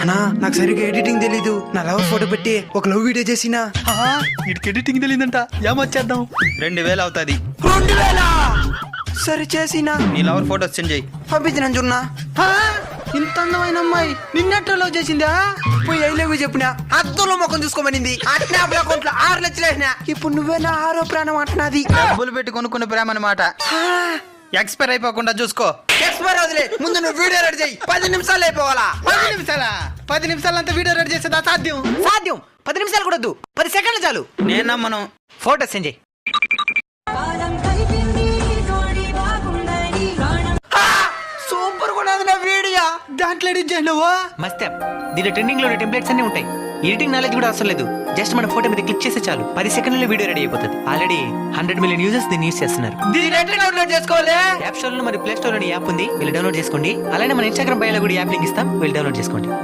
అన్నా నాకు సరిగ్గా ఎడిటింగ్ తెలీదు. నా లవ్ ఫోటో పెట్టి ఒక లవ్ వీడియో చేసినా. వీడికి ఎడిటింగ్ తెలియదంట. ఏమొచ్చేద్దాం? 2000 అవుతుంది. 2000 సరే చేసినా. నీ లవర్ ఫోటోస్ సెండ్ చేయి. పంపించిన చూడన్నా. ఇంత అందమైన అమ్మాయి నిన్నట్టు లవ్ చేసిందా? పోయి ఐ లవ్ యూ చెప్పినా అద్దంలో ముఖం చూసుకోమనింది. అట్నే అకౌంట్ లో 6 లక్షలు వేసినా. ఇప్పుడు నువ్వే నా 6వ ప్రాణం అంటున్నది. డబ్బులు పెట్టి కొనుక్కున్న ప్రేమ అన్నమాట. ఎక్స్పైర్ అయిపోకుండా చూసుకో. ఎక్స్పైర్ అవుతులే, ముందు నువ్వు వీడియో రెడీ చేయి. 10 నిమిషాలు అయిపోవాలా? 10 నిమిషాలా? 10 నిమిషాలంతా వీడియో రెడీ చేసేదా? సాధ్యం? 10 నిమిషాలు కూడా వద్దు, 10 సెకండ్లు చాలు. నేను నమ్మను. ఫోటో సెండ్ చేయి. సూపర్ కూడా ఉంది నా వీడియో. దాంట్లో ఎడిట్ చేయలేవా? మస్తే దీంట్లో ట్రెండింగ్ లో టెంప్లెట్స్ అన్ని ఉంటాయి. ఎడిటింగ్ నాలెడ్జ్ కూడా అవసరం లేదు. జస్ట్ మన ఫోటో మీద క్లిక్ చేస్తే చాలు, 10 సెకండ్లలో వీడియో రెడీ అయిపోతుంది. ఆల్రెడీ 100 మిలియన్ యూజర్స్ దీన్ని యూస్ చేస్తున్నారు. దీని ఎట్లా డౌన్లోడ్ చేసుకోవాలి? యాప్ స్టోర్ లో మరి ప్లే స్టోర్ లో యాప్ ఉంది, వీళ్ళు డౌన్లోడ్ చేసుకోండి. అలానే మన ఇన్స్టాగ్రామ్ బయోలో కూడా యాప్ లింక్ ఇస్తాం, వీళ్ళు డౌన్లోడ్ చేసుకోండి.